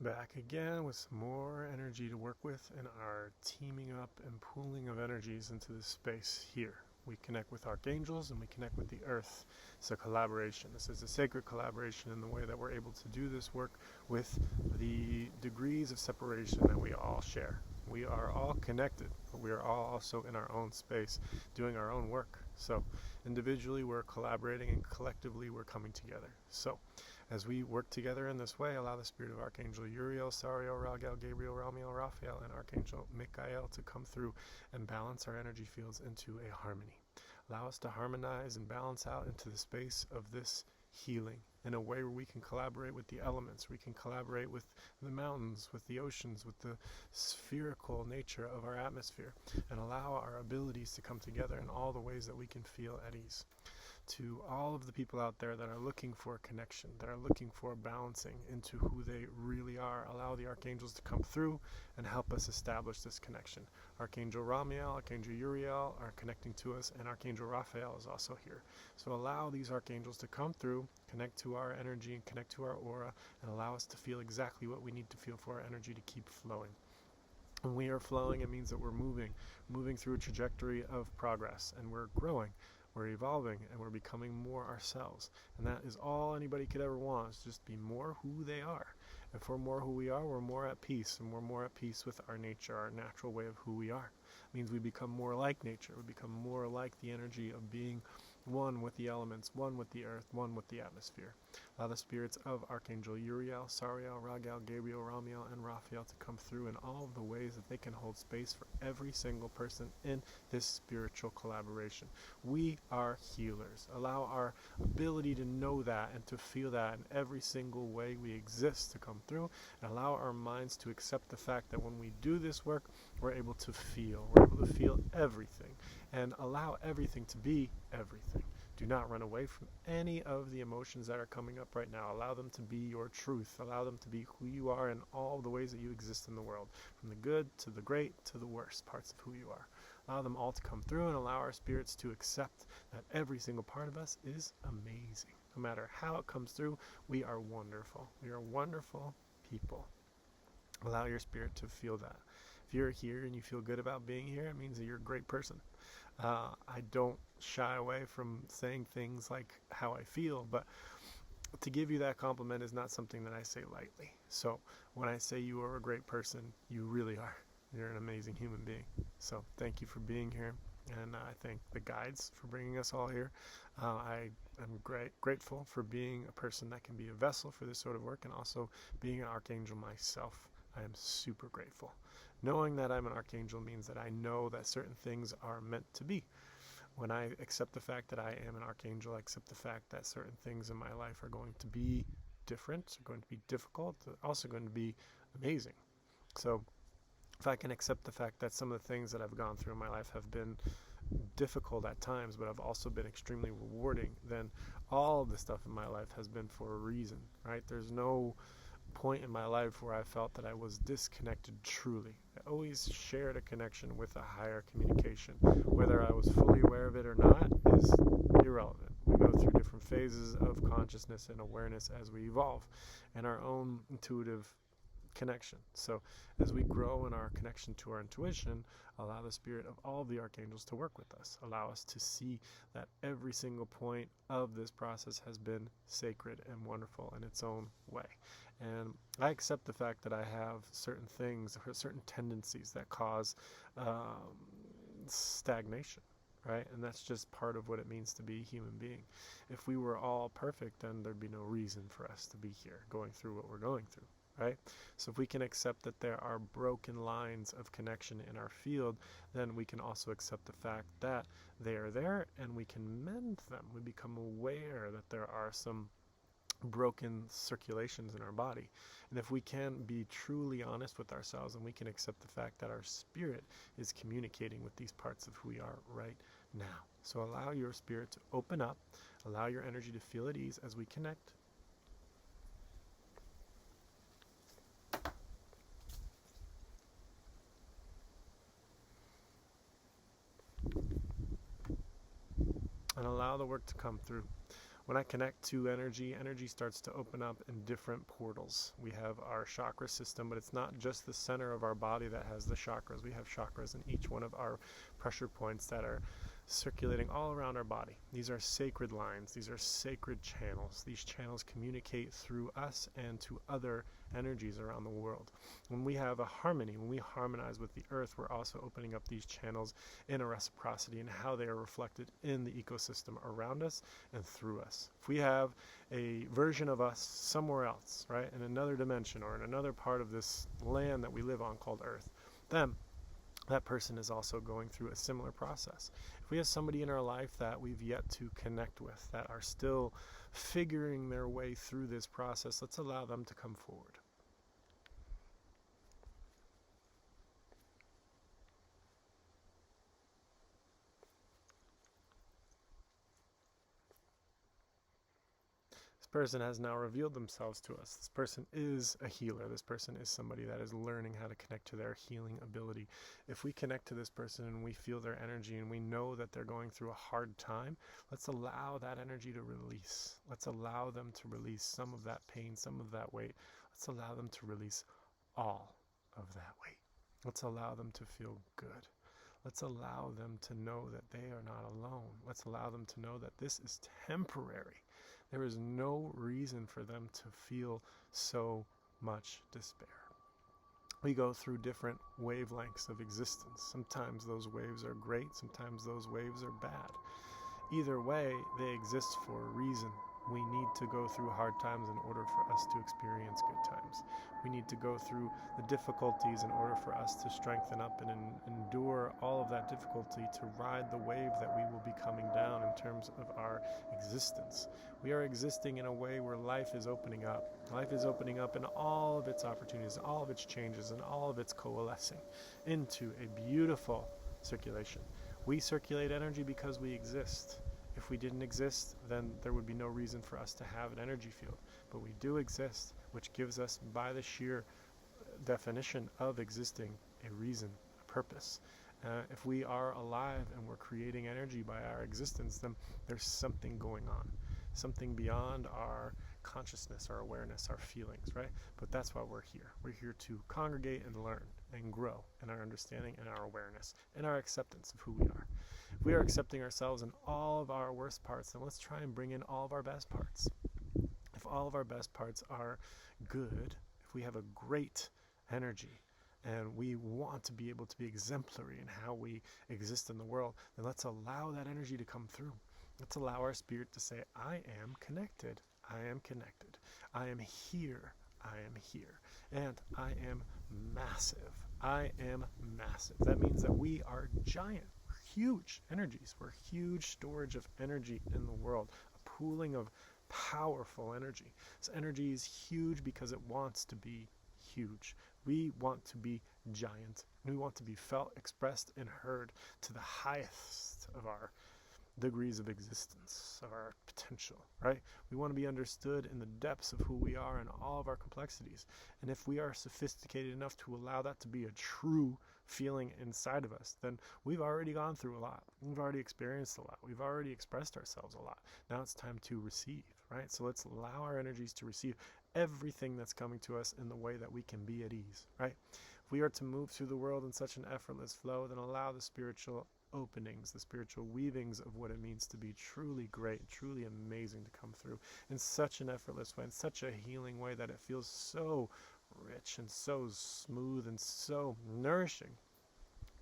Back again with some more energy to work with and our teaming up and pooling of energies into this space here. We connect with archangels and we connect with the earth. It's a collaboration. This is a sacred collaboration in the way that we're able to do this work with the degrees of separation that we all share. We are all connected, but we are all also in our own space doing our own work. So individually we're collaborating and collectively we're coming together. So as we work together in this way, allow the spirit of Archangel Uriel, Sariel, Raguel, Gabriel, Ramiel, Raphael, and Archangel Michael to come through and balance our energy fields into a harmony. Allow us to harmonize and balance out into the space of this healing in a way where we can collaborate with the elements, we can collaborate with the mountains, with the oceans, with the spherical nature of our atmosphere, and allow our abilities to come together in all the ways that we can feel at ease. To all of the people out there that are looking for connection, that are looking for balancing into who they really are, allow the archangels to come through and help us establish this connection. Archangel Ramiel, Archangel Uriel are connecting to us, and Archangel Raphael is also here. So allow these archangels to come through, connect to our energy and connect to our aura, and allow us to feel exactly what we need to feel for our energy to keep flowing. When we are flowing, it means that we're moving through a trajectory of progress, and we're growing. We're evolving and we're becoming more ourselves. And that is all anybody could ever want, is just be more who they are. If we're more who we are, we're more at peace, and we're more at peace with our nature, our natural way of who we are. It means we become more like nature. We become more like the energy of being one with the elements, one with the earth, one with the atmosphere. Allow the spirits of Archangel Uriel, Sariel, Raguel, Gabriel, Ramiel, and Raphael to come through in all of the ways that they can hold space for every single person in this spiritual collaboration. We are healers. Allow our ability to know that and to feel that in every single way we exist to come through, and allow our minds to accept the fact that when we do this work, we're able to feel. We're able to feel everything and allow everything to be everything. Do not run away from any of the emotions that are coming up right now. Allow them to be your truth. Allow them to be who you are in all the ways that you exist in the world, from the good to the great to the worst parts of who you are. Allow them all to come through and allow our spirits to accept that every single part of us is amazing. No matter how it comes through, we are wonderful. We are wonderful people. Allow your spirit to feel that. If you're here and you feel good about being here, it means that you're a great person. I don't shy away from saying things like how I feel, but to give you that compliment is not something that I say lightly. So when I say you are a great person, you really are. You're an amazing human being. So thank you for being here, and I thank the guides for bringing us all here. I am grateful for being a person that can be a vessel for this sort of work, and also being an archangel myself. I am super grateful. Knowing that I'm an archangel means that I know that certain things are meant to be. When I accept the fact that I am an archangel, I accept the fact that certain things in my life are going to be different, are going to be difficult, also going to be amazing. So if I can accept the fact that some of the things that I've gone through in my life have been difficult at times, but have also been extremely rewarding, then all of the stuff in my life has been for a reason, right? There's no point in my life where I felt that I was disconnected truly. I always shared a connection with a higher communication. Whether I was fully aware of it or not is irrelevant. We go through different phases of consciousness and awareness as we evolve, and our own intuitive connection. So as we grow in our connection to our intuition, allow the spirit of all of the archangels to work with us. Allow us to see that every single point of this process has been sacred and wonderful in its own way. And I accept the fact that I have certain things, or certain tendencies that cause stagnation, right? And that's just part of what it means to be a human being. If we were all perfect, then there'd be no reason for us to be here going through what we're going through. Right? So if we can accept that there are broken lines of connection in our field, then we can also accept the fact that they are there and we can mend them. We become aware that there are some broken circulations in our body. And if we can be truly honest with ourselves, and we can accept the fact that our spirit is communicating with these parts of who we are right now. So allow your spirit to open up, allow your energy to feel at ease as we connect. And allow the work to come through. When I connect to energy, energy starts to open up in different portals. We have our chakra system, but it's not just the center of our body that has the chakras. We have chakras in each one of our pressure points that are circulating all around our body. These are sacred lines. These are sacred channels. These channels communicate through us and to other energies around the world. When we have a harmony, when we harmonize with the earth, we're also opening up these channels in a reciprocity and how they are reflected in the ecosystem around us and through us. If we have a version of us somewhere else, right, in another dimension or in another part of this land that we live on called Earth, then that person is also going through a similar process. If we have somebody in our life that we've yet to connect with, that are still figuring their way through this process, let's allow them to come forward. This person has now revealed themselves to us. This person is a healer. This person is somebody that is learning how to connect to their healing ability. If we connect to this person and we feel their energy and we know that they're going through a hard time, let's allow that energy to release. Let's allow them to release some of that pain, some of that weight. Let's allow them to release all of that weight. Let's allow them to feel good. Let's allow them to know that they are not alone. Let's allow them to know that this is temporary. There is no reason for them to feel so much despair. We go through different wavelengths of existence. Sometimes those waves are great, sometimes those waves are bad. Either way, they exist for a reason. We need to go through hard times in order for us to experience good times. We need to go through the difficulties in order for us to strengthen up and endure all of that difficulty to ride the wave that we will be coming down in terms of our existence. We are existing in a way where life is opening up. Life is opening up in all of its opportunities, all of its changes, and all of its coalescing into a beautiful circulation. We circulate energy because we exist. If we didn't exist, then there would be no reason for us to have an energy field. But we do exist, which gives us, by the sheer definition of existing, a reason, a purpose. If we are alive and we're creating energy by our existence, then there's something going on, something beyond our consciousness, our awareness, our feelings, right? But that's why we're here. We're here to congregate and learn and grow in our understanding and our awareness and our acceptance of who we are. If we are accepting ourselves in all of our worst parts, then let's try and bring in all of our best parts. If all of our best parts are good, if we have a great energy and we want to be able to be exemplary in how we exist in the world, then let's allow that energy to come through. Let's allow our spirit to say, I am connected. I am connected. I am here. I am here. And I am massive. I am massive. That means that we are giant. Huge energies. We're huge storage of energy in the world, a pooling of powerful energy. This energy is huge because it wants to be huge. We want to be giant. We want to be felt, expressed, and heard to the highest of our degrees of existence, of our potential, right? We want to be understood in the depths of who we are and all of our complexities. And if we are sophisticated enough to allow that to be a true feeling inside of us, then we've already gone through a lot. We've already experienced a lot. We've already expressed ourselves a lot. Now it's time to receive, right? So let's allow our energies to receive everything that's coming to us in the way that we can be at ease, right? If we are to move through the world in such an effortless flow, then allow the spiritual openings, the spiritual weavings of what it means to be truly great, truly amazing to come through in such an effortless way, in such a healing way that it feels so rich and so smooth and so nourishing.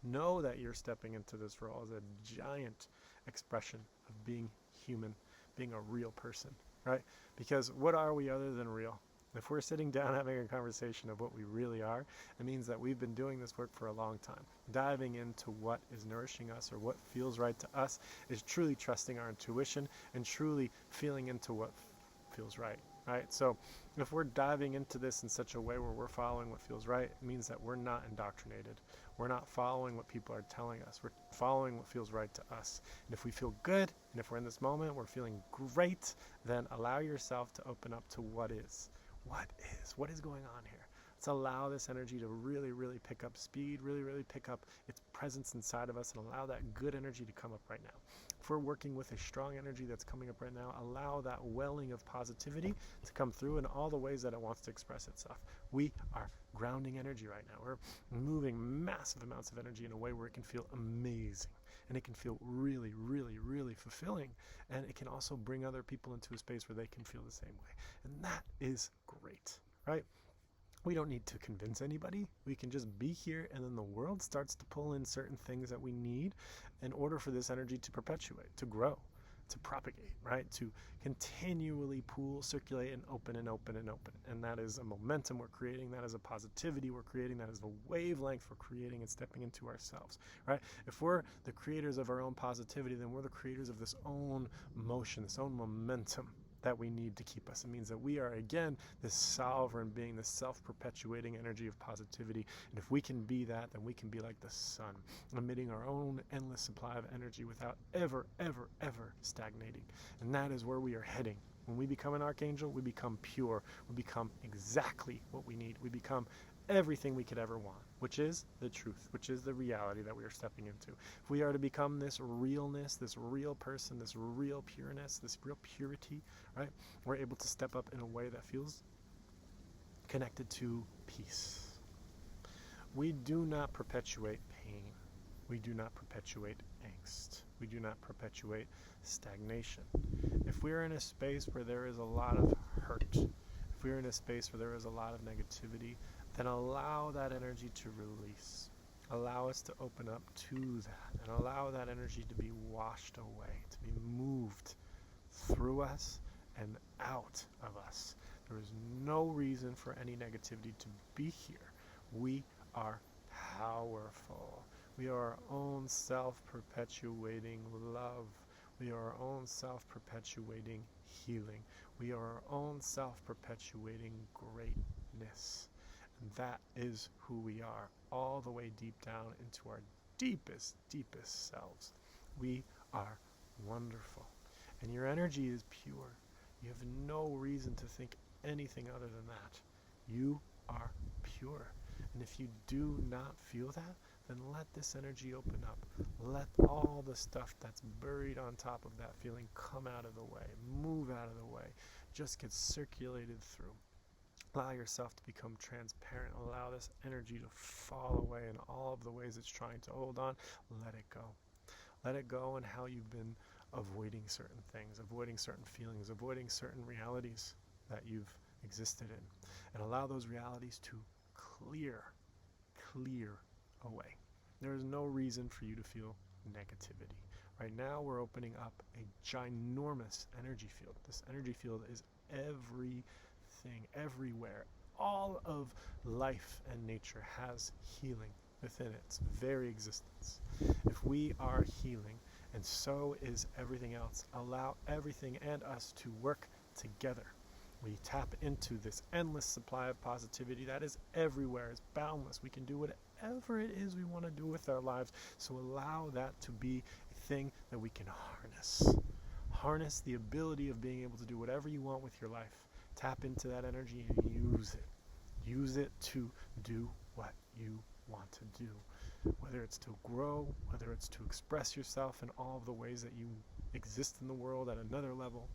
Know that you're stepping into this role as a giant expression of being human, being a real person, right? Because what are we other than real? If we're sitting down having a conversation of what we really are, it means that we've been doing this work for a long time. Diving into what is nourishing us or what feels right to us is truly trusting our intuition and truly feeling into what feels right, right? So if we're diving into this in such a way where we're following what feels right, it means that we're not indoctrinated. We're not following what people are telling us. We're following what feels right to us. And if we feel good, and if we're in this moment, we're feeling great, then allow yourself to open up to what is. What is going on here? Let's allow this energy to really, really pick up speed, really, really pick up its presence inside of us and allow that good energy to come up right now. If we're working with a strong energy that's coming up right now, allow that welling of positivity to come through in all the ways that it wants to express itself. We are grounding energy right now. We're moving massive amounts of energy in a way where it can feel amazing. And it can feel really, really, really fulfilling. And it can also bring other people into a space where they can feel the same way. And that is great, right? We don't need to convince anybody. We can just be here, and then the world starts to pull in certain things that we need in order for this energy to perpetuate, to grow, to propagate, right? To continually pool, circulate, and open and open and open. And that is a momentum we're creating. That is a positivity we're creating. That is a wavelength we're creating and stepping into ourselves, right? If we're the creators of our own positivity, then we're the creators of this own motion, this own momentum that we need to keep us. It means that we are, again, this sovereign being, this self-perpetuating energy of positivity. And if we can be that, then we can be like the sun, emitting our own endless supply of energy without ever, ever, ever stagnating. And that is where we are heading. When we become an archangel, we become pure. We become exactly what we need. We become everything we could ever want, which is the truth, which is the reality that we are stepping into. If we are to become this realness, this real person, this real pureness, this real purity, right, we're able to step up in a way that feels connected to peace. We do not perpetuate pain. We do not perpetuate angst. We do not perpetuate stagnation. If we're in a space where there is a lot of hurt, if we're in a space where there is a lot of negativity, then allow that energy to release. Allow us to open up to that and allow that energy to be washed away, to be moved through us and out of us. There is no reason for any negativity to be here. We are powerful. We are our own self-perpetuating love. We are our own self-perpetuating healing. We are our own self-perpetuating greatness. And that is who we are, all the way deep down into our deepest, deepest selves. We are wonderful. And your energy is pure. You have no reason to think anything other than that. You are pure. And if you do not feel that, then let this energy open up. Let all the stuff that's buried on top of that feeling come out of the way, move out of the way, just get circulated through. Allow yourself to become transparent. Allow this energy to fall away in all of the ways it's trying to hold on. Let it go. Let it go in how you've been avoiding certain things, avoiding certain feelings, avoiding certain realities that you've existed in. And allow those realities to clear away. There is no reason for you to feel negativity. Right now we're opening up a ginormous energy field. This energy field is everything, everywhere. All of life and nature has healing within its very existence. If we are healing, and so is everything else, allow everything and us to work together. We tap into this endless supply of positivity that is everywhere, is boundless. We can do whatever it is we want to do with our lives. So allow that to be a thing that we can harness. Harness the ability of being able to do whatever you want with your life. Tap into that energy and use it. Use it to do what you want to do. Whether it's to grow, whether it's to express yourself in all of the ways that you exist in the world at another level,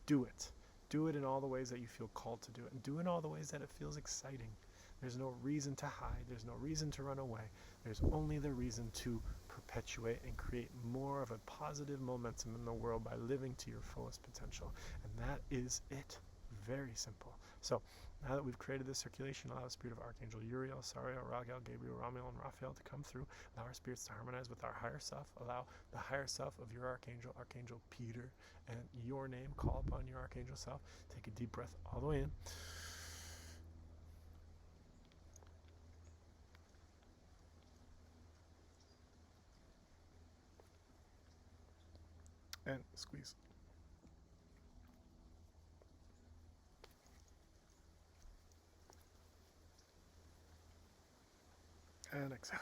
do it. Do it in all the ways that you feel called to do it. And do it in all the ways that it feels exciting. There's no reason to hide. There's no reason to run away. There's only the reason to perpetuate and create more of a positive momentum in the world by living to your fullest potential. And that is it. Very simple. So now that we've created this circulation, allow the spirit of Archangel Uriel, Sariel, Raguel, Gabriel, Ramiel, and Raphael to come through. Allow our spirits to harmonize with our higher self. Allow the higher self of your Archangel, Archangel Peter, and your name, call upon your Archangel self. Take a deep breath all the way in. And squeeze. And exhale.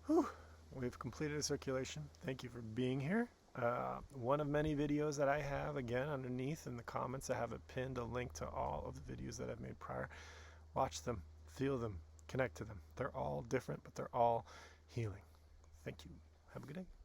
Whew. We've completed a circulation. Thank you for being here. One of many videos that I have, again, underneath in the comments, I have pinned a link to all of the videos that I've made prior. Watch them, feel them, connect to them. They're all different, but they're all healing. Thank you. Have a good day.